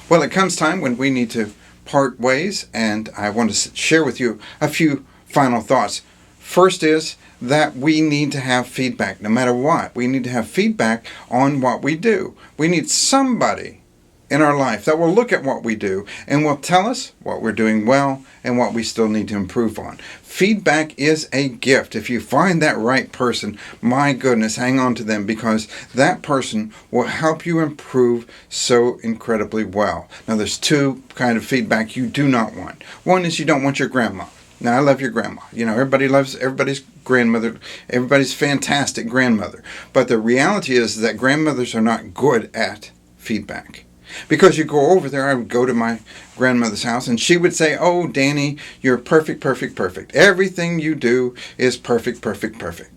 Well, it comes time when we need to part ways, and I want to share with you a few final thoughts. First is that we need to have feedback no matter what. We need to have feedback on what we do. We need somebody in our life that will look at what we do and will tell us what we're doing well and what we still need to improve on. Feedback is a gift. If you find that right person, my goodness, hang on to them, because that person will help you improve so incredibly well. Now, there's two kind of feedback you do not want. One is you don't want your grandma. Now, I love your grandma. You know, everybody loves everybody's grandmother, everybody's fantastic grandmother. But the reality is that grandmothers are not good at feedback. Because you go over there, I would go to my grandmother's house and she would say, "Oh, Danny, you're perfect, perfect, perfect. Everything you do is perfect, perfect, perfect."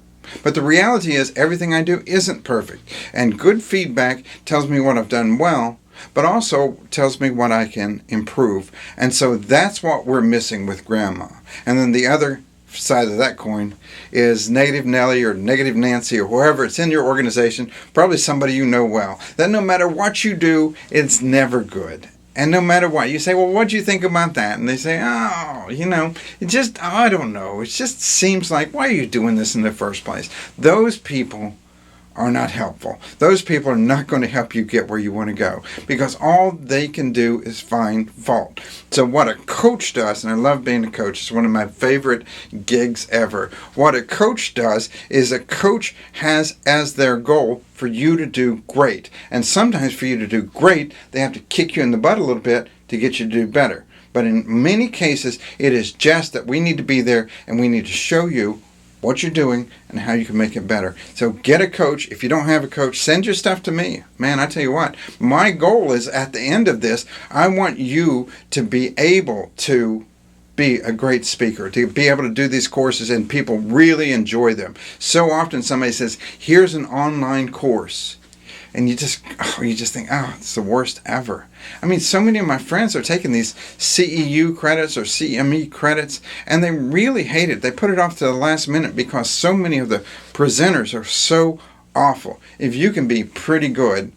But the reality is everything I do isn't perfect. And good feedback tells me what I've done well, but also tells me what I can improve. And so that's what we're missing with Grandma. And then the other side of that coin is Negative Nellie or Negative Nancy or whoever it's in your organization, probably somebody you know well, that no matter what you do, it's never good. And no matter what, you say, "Well, what do you think about that?" And they say, "Oh, I don't know. It just seems like, why are you doing this in the first place?" Those people are not helpful. Those people are not going to help you get where you want to go, because all they can do is find fault. So what a coach does, and I love being a coach, it's one of my favorite gigs ever. What a coach does is a coach has as their goal for you to do great. And sometimes for you to do great, they have to kick you in the butt a little bit to get you to do better. But in many cases, it is just that we need to be there and we need to show you what you're doing and how you can make it better. So get a coach. If you don't have a coach, send your stuff to me. Man, I tell you what, my goal is at the end of this, I want you to be able to be a great speaker, to be able to do these courses and people really enjoy them. So often somebody says, "Here's an online course." And you just think, "Oh, it's the worst ever." I mean, so many of my friends are taking these CEU credits or CME credits, and they really hate it. They put it off to the last minute because so many of the presenters are so awful. If you can be pretty good,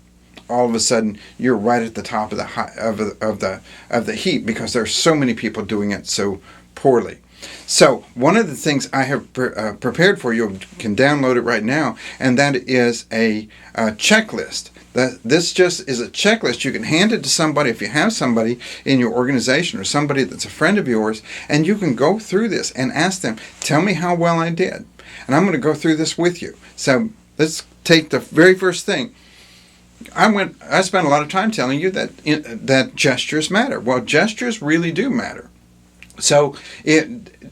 all of a sudden you're right at the top of the heap, because there are so many people doing it so poorly. So one of the things I have prepared for you, can download it right now, and that is a checklist. This just is a checklist. You can hand it to somebody if you have somebody in your organization or somebody that's a friend of yours, and you can go through this and ask them, "Tell me how well I did." And I'm going to go through this with you. So let's take the very first thing. I spent a lot of time telling you that gestures matter. Well, gestures really do matter. So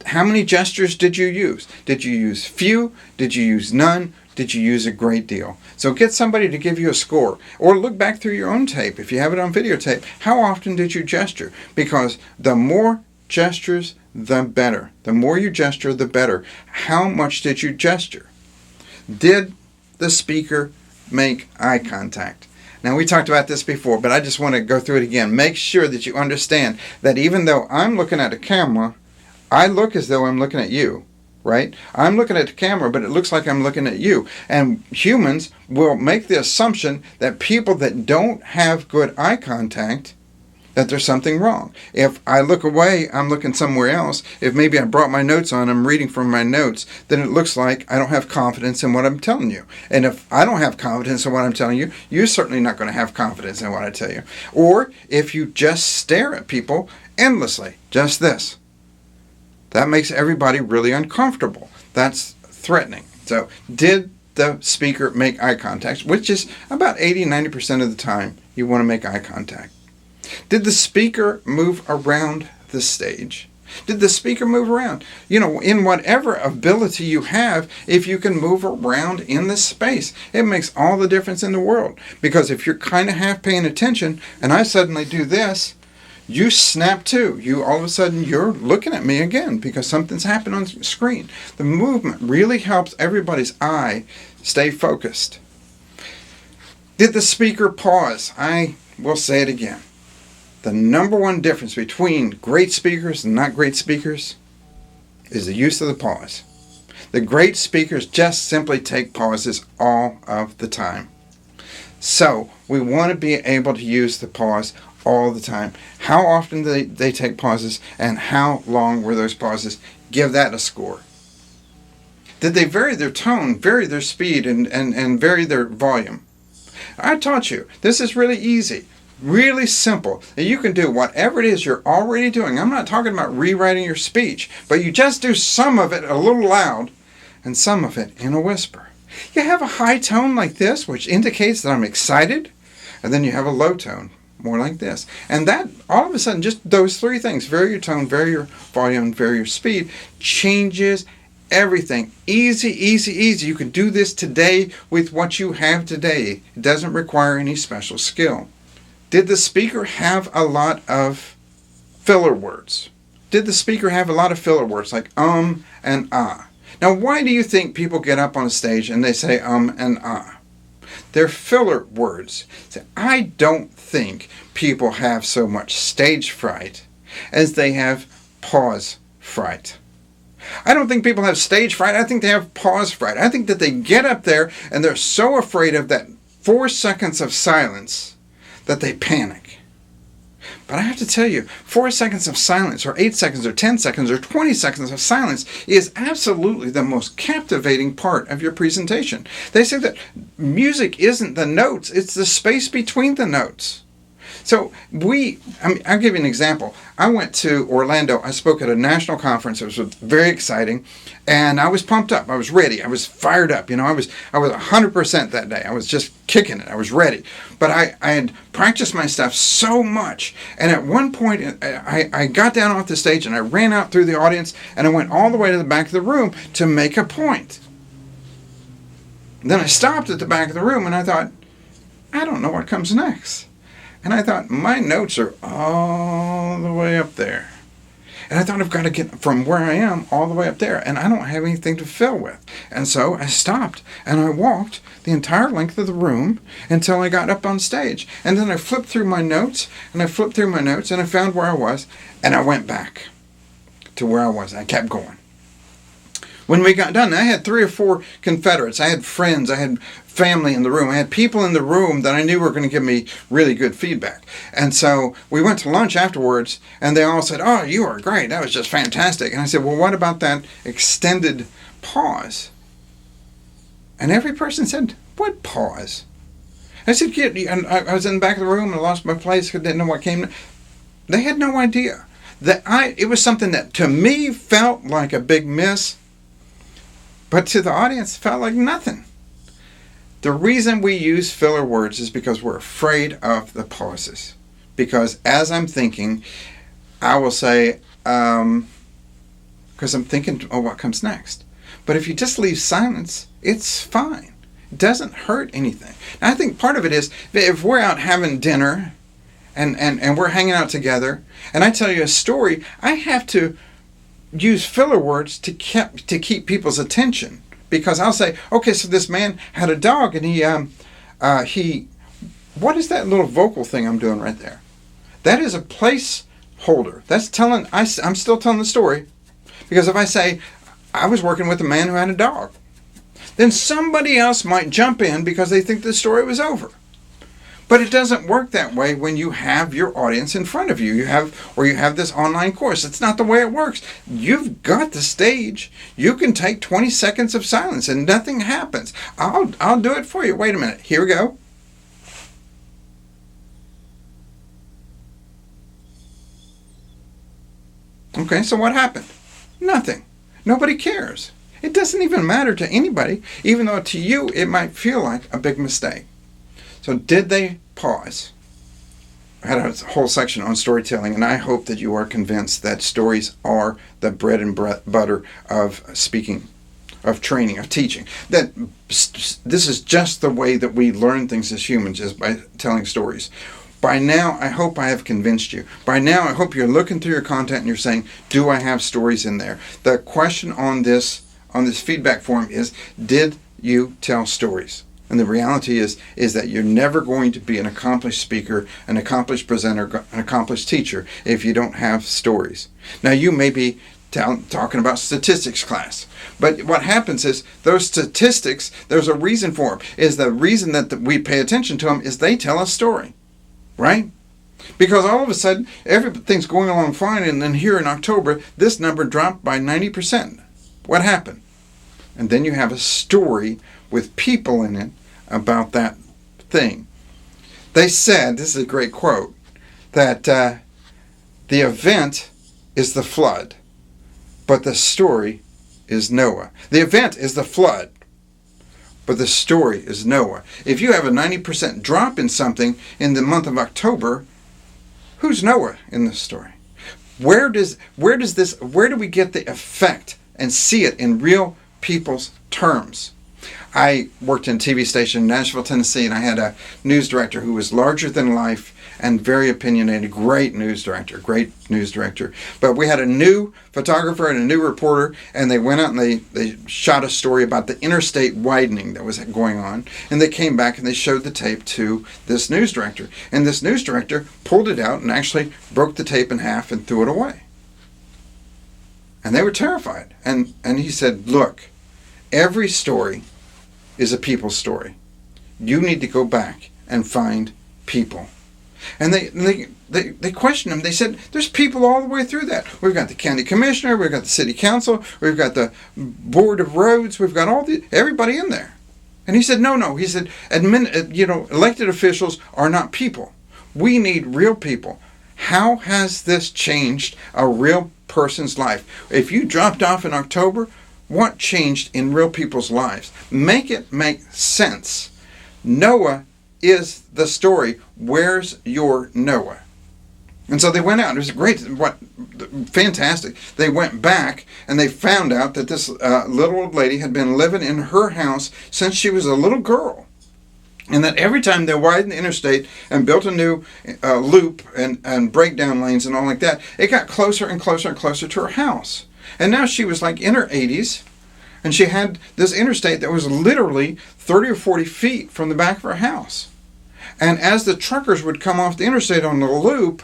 how many gestures did you use? Did you use few? Did you use none? Did you use a great deal? So get somebody to give you a score, or look back through your own tape. If you have it on videotape, how often did you gesture? Because the more gestures, the better. The more you gesture, the better. How much did you gesture? Did the speaker make eye contact? Now, we talked about this before, but I just want to go through it again. Make sure that you understand that even though I'm looking at a camera, I look as though I'm looking at you, right? I'm looking at the camera, but it looks like I'm looking at you. And humans will make the assumption that people that don't have good eye contact, that there's something wrong. If I look away, I'm looking somewhere else. If maybe I brought my notes on, I'm reading from my notes, then it looks like I don't have confidence in what I'm telling you. And if I don't have confidence in what I'm telling you, you're certainly not going to have confidence in what I tell you. Or if you just stare at people endlessly, just this. That makes everybody really uncomfortable. That's threatening. So did the speaker make eye contact, which is about 80-90% of the time you want to make eye contact. Did the speaker move around the stage? Did the speaker move around? In whatever ability you have, if you can move around in this space, it makes all the difference in the world. Because if you're kind of half paying attention and I suddenly do this, you snap too. All of a sudden you're looking at me again because something's happened on the screen. The movement really helps everybody's eye stay focused. Did the speaker pause? I will say it again. The number one difference between great speakers and not great speakers is the use of the pause. The great speakers just simply take pauses all of the time. So we want to be able to use the pause all the time. How often do they take pauses, and how long were those pauses? Give that a score. Did they vary their tone, vary their speed, and vary their volume? I taught you. This is really easy, really simple. You can do whatever it is you're already doing. I'm not talking about rewriting your speech, but you just do some of it a little loud and some of it in a whisper. You have a high tone like this, which indicates that I'm excited, and then you have a low tone, more like this. And that, all of a sudden, just those three things, vary your tone, vary your volume, vary your speed, changes everything. Easy, easy, easy. You can do this today with what you have today. It doesn't require any special skill. Did the speaker have a lot of filler words? Did the speaker have a lot of filler words like and ah? Now, why do you think people get up on a stage and they say and ah? They're filler words. I don't think people have so much stage fright as they have pause fright. I don't think people have stage fright. I think they have pause fright. I think that they get up there and they're so afraid of that 4 seconds of silence that they panic. But I have to tell you, 4 seconds of silence, or 8 seconds, or 10 seconds, or 20 seconds of silence is absolutely the most captivating part of your presentation. They say that music isn't the notes, it's the space between the notes. So I'll give you an example. I went to Orlando. I spoke at a national conference. It was very exciting, and I was pumped up. I was ready. I was fired up. I was 100% that day. I was just kicking it. I was ready. But I had practiced my stuff so much, and at one point I got down off the stage and I ran out through the audience and I went all the way to the back of the room to make a point. Then I stopped at the back of the room and I thought, I don't know what comes next. And I thought, my notes are all the way up there. And I thought, I've got to get from where I am all the way up there. And I don't have anything to fill with. And so I stopped and I walked the entire length of the room until I got up on stage. And then I flipped through my notes and I found where I was. And I went back to where I was. I kept going. When we got done, I had 3 or 4 Confederates. I had friends. I had family in the room. I had people in the room that I knew were going to give me really good feedback. And so we went to lunch afterwards, and they all said, "Oh, you are great. That was just fantastic." And I said, "Well, what about that extended pause?" And every person said, "What pause?" I said, and I was in the back of the room and I lost my place. I didn't know what came. They had no idea. It was something that to me felt like a big miss, but to the audience felt like nothing. The reason we use filler words is because we're afraid of the pauses. Because as I'm thinking, I will say, because I'm thinking, oh, what comes next? But if you just leave silence, it's fine. It doesn't hurt anything. And I think part of it is, if we're out having dinner and we're hanging out together, and I tell you a story, I have to use filler words to keep people's attention. Because I'll say, okay, so this man had a dog, and he what is that little vocal thing I'm doing right there? That is a placeholder. That's I'm still telling the story. Because if I say, I was working with a man who had a dog, then somebody else might jump in because they think the story was over. But it doesn't work that way when you have your audience in front of you. You have this online course. It's not the way it works. You've got the stage. You can take 20 seconds of silence and nothing happens. I'll do it for you. Wait a minute. Here we go. Okay, so what happened? Nothing. Nobody cares. It doesn't even matter to anybody, even though to you it might feel like a big mistake. So did they pause? I had a whole section on storytelling, and I hope that you are convinced that stories are the bread and butter of speaking, of training, of teaching. That this is just the way that we learn things as humans, is by telling stories. By now, I hope I have convinced you. By now, I hope you're looking through your content and you're saying, do I have stories in there? The question on this feedback form is, did you tell stories? And the reality is that you're never going to be an accomplished speaker, an accomplished presenter, an accomplished teacher if you don't have stories. Now, you may be talking about statistics class. But what happens is those statistics, there's a reason for them. Is the reason that we pay attention to them is they tell a story, right? Because all of a sudden, everything's going along fine, and then here in October, this number dropped by 90%. What happened? And then you have a story with people in it about that thing. They said, this is a great quote, that the event is the flood, but the story is Noah. The event is the flood, but the story is Noah. If you have a 90% drop in something in the month of October, who's Noah in this story? Where do we get the effect and see it in real people's terms? I worked in a TV station in Nashville, Tennessee, and I had a news director who was larger than life and very opinionated. Great news director. But we had a new photographer and a new reporter, and they went out and they shot a story about the interstate widening that was going on. And they came back and they showed the tape to this news director. And this news director pulled it out and actually broke the tape in half and threw it away. And they were terrified. And he said, look, every story is a people's story. You need to go back and find people. And they questioned him. They said, there's people all the way through that. We've got the county commissioner, we've got the city council, we've got the board of roads, we've got everybody in there. And he said, no. He said, elected officials are not people. We need real people. How has this changed a real person's life? If you dropped off in October, what changed in real people's lives? Make it make sense. Noah is the story. Where's your Noah? And so they went out. It was fantastic. They went back and they found out that this little old lady had been living in her house since she was a little girl. And that every time they widened the interstate and built a new loop and breakdown lanes and all like that, it got closer and closer and closer to her house. And now she was like in her 80s, and she had this interstate that was literally 30 or 40 feet from the back of her house. And as the truckers would come off the interstate on the loop,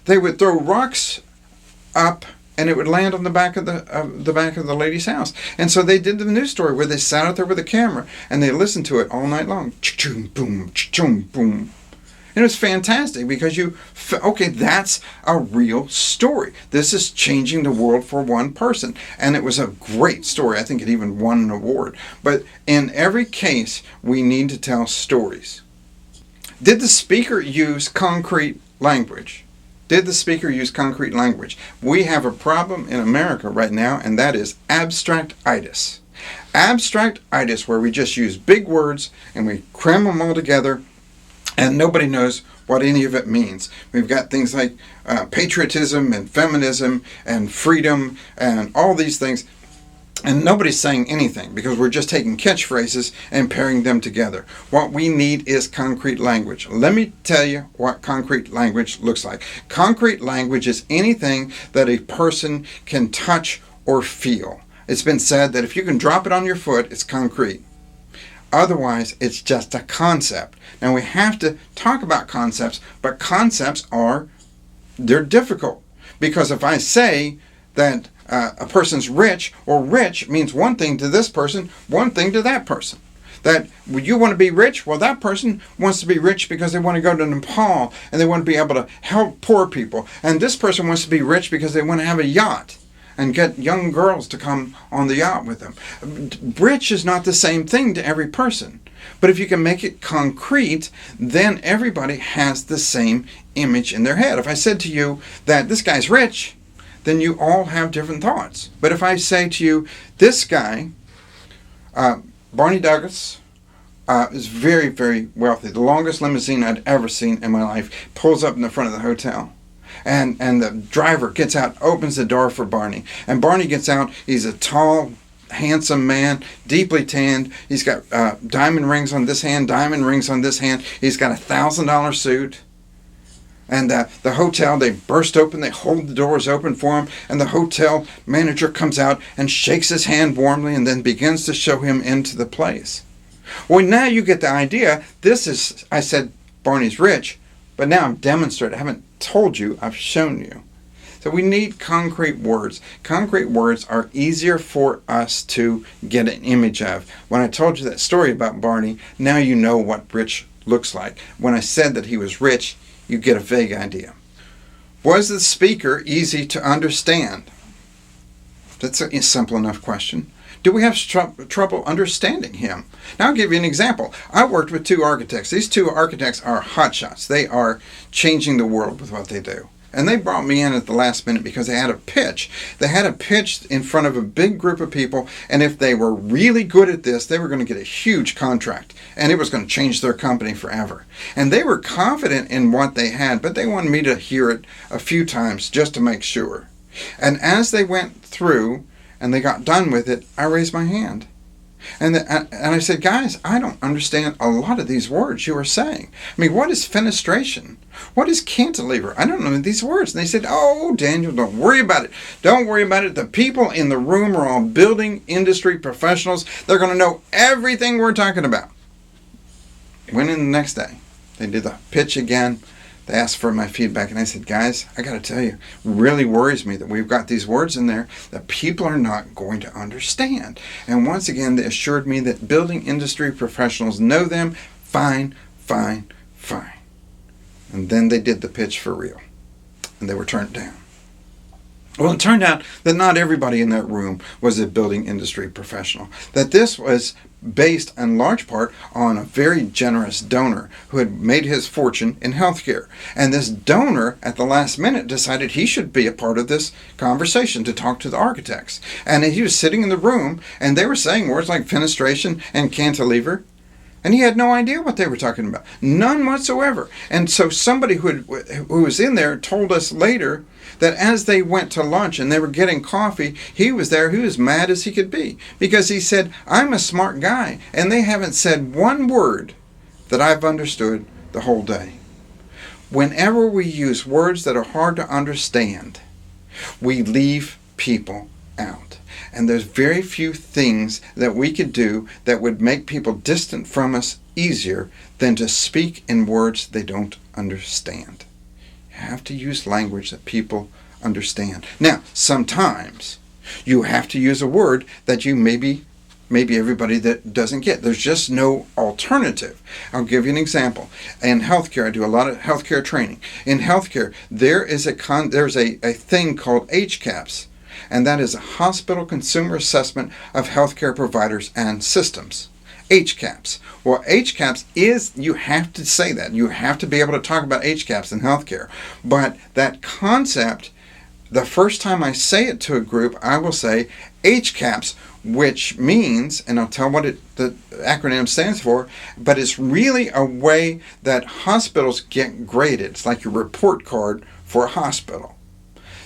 they would throw rocks up, and it would land on the back of the lady's house. And so they did the news story where they sat out there with a camera and they listened to it all night long. Ch-chung, boom, ch-chung, boom. And it was fantastic because that's a real story. This is changing the world for one person. And it was a great story. I think it even won an award. But in every case, we need to tell stories. Did the speaker use concrete language? Did the speaker use concrete language? We have a problem in America right now, and that is abstract-itis. Abstract-itis, where we just use big words and we cram them all together, and nobody knows what any of it means. We've got things like patriotism and feminism and freedom and all these things, and nobody's saying anything because we're just taking catchphrases and pairing them together. What we need is concrete language. Let me tell you what concrete language looks like. Concrete language is anything that a person can touch or feel. It's been said that if you can drop it on your foot, it's concrete. Otherwise, it's just a concept. Now, we have to talk about concepts, but concepts they're difficult. Because if I say that a person's rich, or rich means one thing to this person, one thing to that person. That you want to be rich? Well, that person wants to be rich because they want to go to Nepal and they want to be able to help poor people. And this person wants to be rich because they want to have a yacht and get young girls to come on the yacht with them. Rich is not the same thing to every person. But if you can make it concrete, then everybody has the same image in their head. If I said to you that this guy's rich, then you all have different thoughts. But if I say to you, this guy, Barney Douglas, is very, very wealthy. The longest limousine I'd ever seen in my life, pulls up in the front of the hotel. And the driver gets out, opens the door for Barney. And Barney gets out. He's a tall, handsome man, deeply tanned. He's got diamond rings on this hand, diamond rings on this hand. He's got $1,000 suit. And the hotel, they burst open, they hold the doors open for him, and the hotel manager comes out and shakes his hand warmly and then begins to show him into the place. Well, now you get the idea. I said Barney's rich, but now I'm demonstrating. I haven't told you, I've shown you. So we need concrete words. Concrete words are easier for us to get an image of. When I told you that story about Barney, now you know what rich looks like. When I said that he was rich, you get a vague idea. Was the speaker easy to understand? That's a simple enough question. Do we have trouble understanding him? Now I'll give you an example. I worked with 2 architects. These 2 architects are hotshots. They are changing the world with what they do. And they brought me in at the last minute because they had a pitch. They had a pitch in front of a big group of people, and if they were really good at this, they were going to get a huge contract, and it was going to change their company forever. And they were confident in what they had, but they wanted me to hear it a few times just to make sure. And as they went through and they got done with it, I raised my hand. And I said, guys, I don't understand a lot of these words you are saying. I mean, what is fenestration? What is cantilever? I don't know these words. And they said, oh, Daniel, don't worry about it. Don't worry about it. The people in the room are all building industry professionals. They're going to know everything we're talking about. Went in the next day. They did the pitch again. They asked for my feedback, and I said, guys, I got to tell you, it really worries me that we've got these words in there that people are not going to understand. And once again, they assured me that building industry professionals know them. Fine, fine, fine. And then they did the pitch for real, and they were turned down. Well, it turned out that not everybody in that room was a building industry professional, that this was based in large part on a very generous donor who had made his fortune in healthcare. And this donor at the last minute decided he should be a part of this conversation to talk to the architects. And he was sitting in the room, and they were saying words like fenestration and cantilever, and he had no idea what they were talking about. None whatsoever. And so somebody who was in there told us later that as they went to lunch and they were getting coffee, he was there, he was mad as he could be. Because he said, I'm a smart guy, and they haven't said one word that I've understood the whole day. Whenever we use words that are hard to understand, we leave people out. And there's very few things that we could do that would make people distant from us easier than to speak in words they don't understand. You have to use language that people understand. Now, sometimes you have to use a word that you maybe everybody that doesn't get. There's just no alternative. I'll give you an example. In healthcare, I do a lot of healthcare training. In healthcare, there's a thing called HCAHPS. And that is a Hospital Consumer Assessment of Healthcare Providers and Systems. HCAHPS. Well, HCAHPS is, you have to say that. You have to be able to talk about HCAHPS in healthcare. But that concept, the first time I say it to a group, I will say HCAHPS, which means, and I'll tell what the acronym stands for, but it's really a way that hospitals get graded. It's like your report card for a hospital.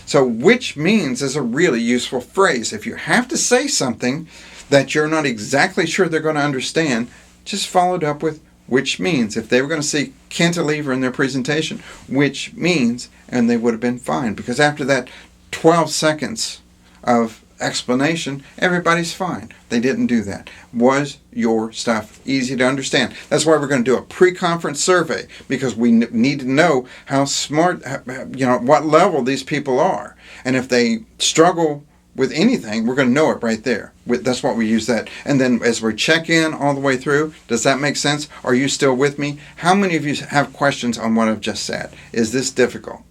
So which means is a really useful phrase. If you have to say something that you're not exactly sure they're going to understand, just follow it up with which means. If they were going to say cantilever in their presentation, which means, and they would have been fine. Because after that 12 seconds of explanation, everybody's fine. They didn't do that. Was your stuff easy to understand? That's why we're going to do a pre-conference survey, because we need to know how smart, what level these people are. And if they struggle with anything, we're going to know it right there. That's what we use that. And then as we check in all the way through, does that make sense? Are you still with me? How many of you have questions on what I've just said? Is this difficult?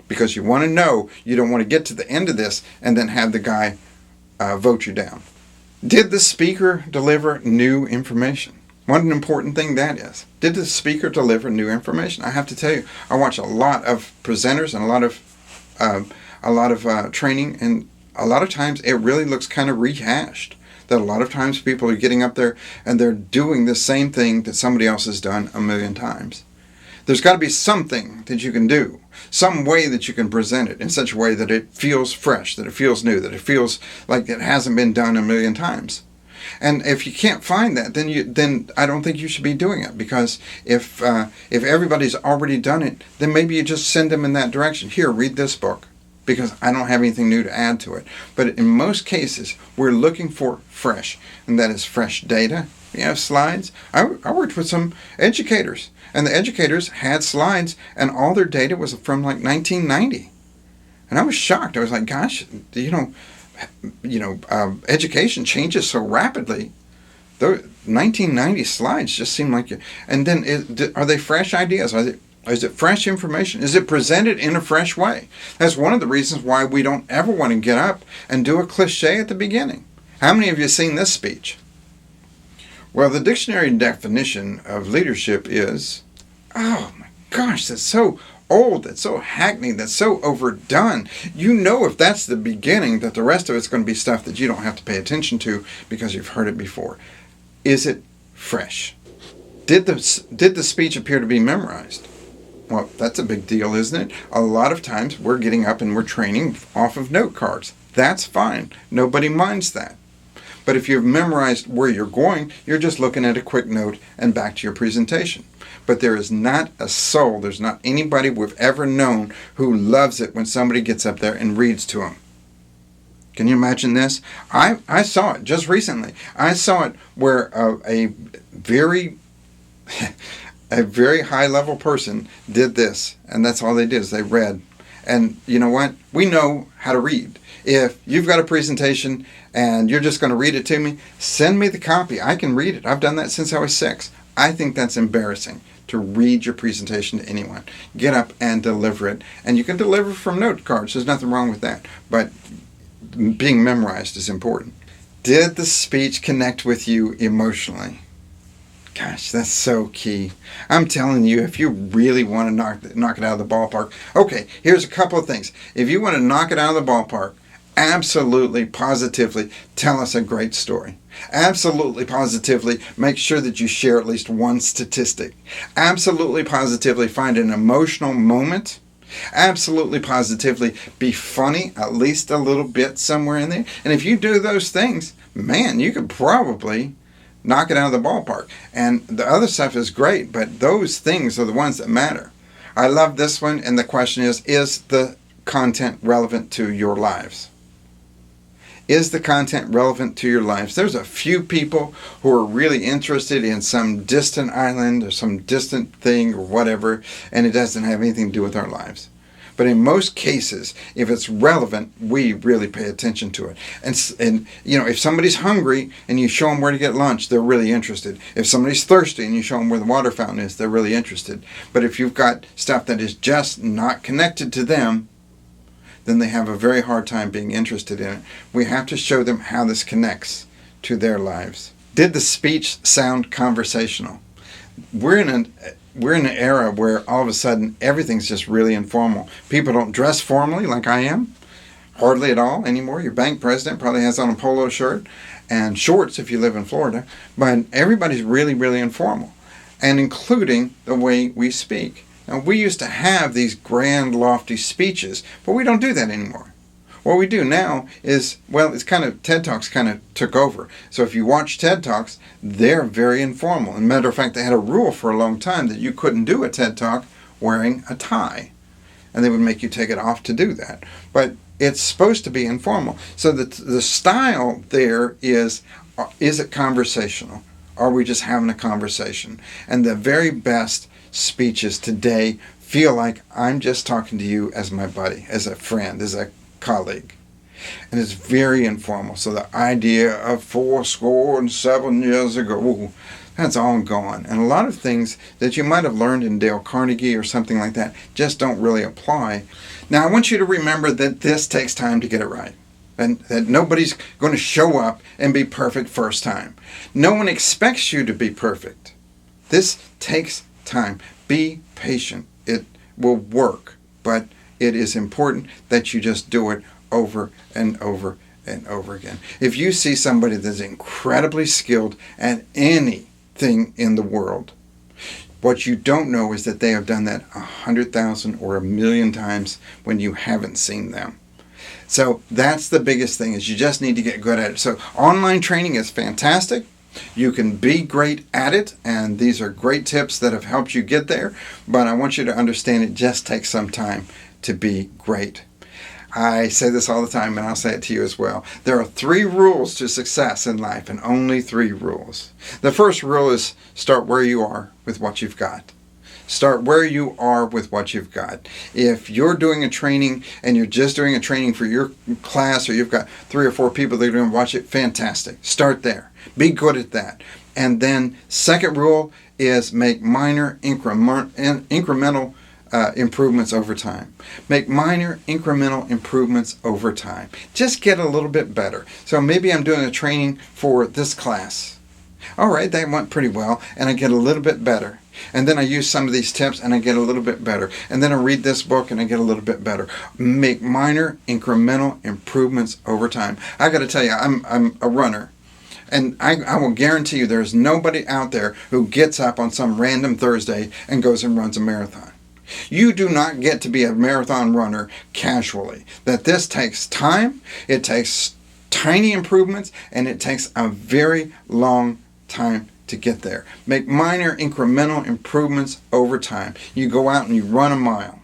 Because you want to know, you don't want to get to the end of this and then have the guy vote you down. Did the speaker deliver new information? What an important thing that is. Did the speaker deliver new information? I have to tell you, I watch a lot of presenters and a lot of training, and a lot of times it really looks kind of rehashed. That a lot of times people are getting up there and they're doing the same thing that somebody else has done a million times. There's got to be something that you can do, some way that you can present it in such a way that it feels fresh, that it feels new, that it feels like it hasn't been done a million times. And if you can't find that, then I don't think you should be doing it, because if everybody's already done it, then maybe you just send them in that direction. Here, read this book, because I don't have anything new to add to it. But in most cases, we're looking for fresh, and that is fresh data. We have slides. I worked with some educators, and the educators had slides, and all their data was from like 1990. And I was shocked. I was like, gosh, education changes so rapidly. The 1990 slides just seem like, and then are they fresh ideas? Is it fresh information? Is it presented in a fresh way? That's one of the reasons why we don't ever want to get up and do a cliche at the beginning. How many of you have seen this speech? Well, the dictionary definition of leadership is, oh my gosh, that's so old, that's so hackneyed, that's so overdone. You know, if that's the beginning, that the rest of it's going to be stuff that you don't have to pay attention to because you've heard it before. Is it fresh? Did the speech appear to be memorized? Well, that's a big deal, isn't it? A lot of times we're getting up and we're training off of note cards. That's fine. Nobody minds that. But if you've memorized where you're going, you're just looking at a quick note and back to your presentation. But there is not a soul, there's not anybody we've ever known who loves it when somebody gets up there and reads to them. Can you imagine this? I saw it just recently. I saw it where a very high level person did this, and that's all they did is they read. And you know what? We know how to read. If you've got a presentation and you're just going to read it to me, send me the copy. I can read it. I've done that since I was 6. I think that's embarrassing to read your presentation to anyone. Get up and deliver it. And you can deliver from note cards. There's nothing wrong with that. But being memorized is important. Did the speech connect with you emotionally? Gosh, that's so key. I'm telling you, if you really want to knock it out of the ballpark, okay, here's a couple of things. If you want to knock it out of the ballpark, absolutely, positively, tell us a great story. Absolutely, positively, make sure that you share at least one statistic. Absolutely, positively, find an emotional moment. Absolutely, positively, be funny, at least a little bit somewhere in there. And if you do those things, man, you could probably knock it out of the ballpark. And the other stuff is great, but those things are the ones that matter. I love this one, and the question is the content relevant to your lives? Is the content relevant to your lives? There's a few people who are really interested in some distant island or some distant thing or whatever, and it doesn't have anything to do with our lives. But in most cases, if it's relevant, we really pay attention to it. And if somebody's hungry and you show them where to get lunch, they're really interested. If somebody's thirsty and you show them where the water fountain is, they're really interested. But if you've got stuff that is just not connected to them, then they have a very hard time being interested in it. We have to show them how this connects to their lives. Did the speech sound conversational? We're in an era where all of a sudden everything's just really informal. People don't dress formally like I am, hardly at all anymore. Your bank president probably has on a polo shirt and shorts if you live in Florida, but everybody's really, really informal, and including the way we speak. Now, we used to have these grand, lofty speeches, but we don't do that anymore. What we do now is, it's kind of, TED Talks kind of took over. So if you watch TED Talks, they're very informal. As a matter of fact, they had a rule for a long time that you couldn't do a TED Talk wearing a tie. And they would make you take it off to do that. But it's supposed to be informal. So the style there is it conversational? Are we just having a conversation? And the very best speeches today feel like I'm just talking to you as my buddy, as a friend, as a colleague. And it's very informal. So the idea of 77 years ago, that's all gone. And a lot of things that you might have learned in Dale Carnegie or something like that just don't really apply. Now, I want you to remember that this takes time to get it right. And that nobody's going to show up and be perfect first time. No one expects you to be perfect. This takes time. Be patient. It will work, but it is important that you just do it over and over and over again. If you see somebody that's incredibly skilled at anything in the world, what you don't know is that they have done that 100,000 or 1,000,000 times when you haven't seen them. So that's the biggest thing, is you just need to get good at it. So online training is fantastic. You can be great at it, and these are great tips that have helped you get there, but I want you to understand it just takes some time to be great. I say this all the time, and I'll say it to you as well. There are 3 rules to success in life, and only 3 rules. The first rule is start where you are with what you've got. Start where you are with what you've got. If you're doing a training and you're just doing a training for your class, or you've got 3 or 4 people that are going to watch it, fantastic. Start there. Be good at that. And then second rule is make minor incremental improvements over time. Make minor incremental improvements over time. Just get a little bit better. So maybe I'm doing a training for this class. All right, that went pretty well, and I get a little bit better. And then I use some of these tips and I get a little bit better. And then I read this book and I get a little bit better. Make minor incremental improvements over time. I got to tell you, I'm a runner. And I will guarantee you there's nobody out there who gets up on some random Thursday and goes and runs a marathon. You do not get to be a marathon runner casually. That this takes time, it takes tiny improvements, and it takes a very long time to get there. Make minor incremental improvements over time. You go out and you run a mile,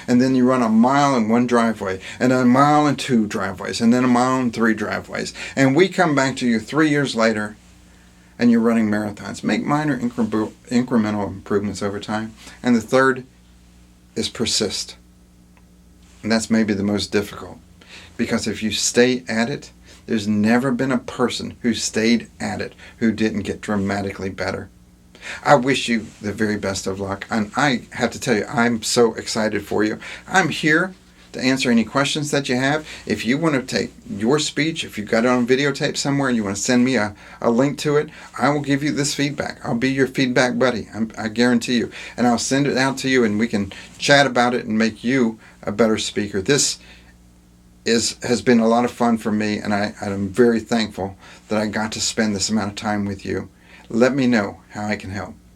and then you run a mile in 1 driveway, and then a mile in 2 driveways, and then a mile in 3 driveways. And we come back to you 3 years later, and you're running marathons. Make minor incremental improvements over time. And the third is persist. And that's maybe the most difficult. Because if you stay at it, there's never been a person who stayed at it who didn't get dramatically better. I wish you the very best of luck. And I have to tell you, I'm so excited for you. I'm here to answer any questions that you have. If you want to take your speech, if you've got it on videotape somewhere and you want to send me a link to it, I will give you this feedback. I'll be your feedback buddy. I guarantee you. And I'll send it out to you and we can chat about it and make you a better speaker. This has been a lot of fun for me, and I'm very thankful that I got to spend this amount of time with you. Let me know how I can help.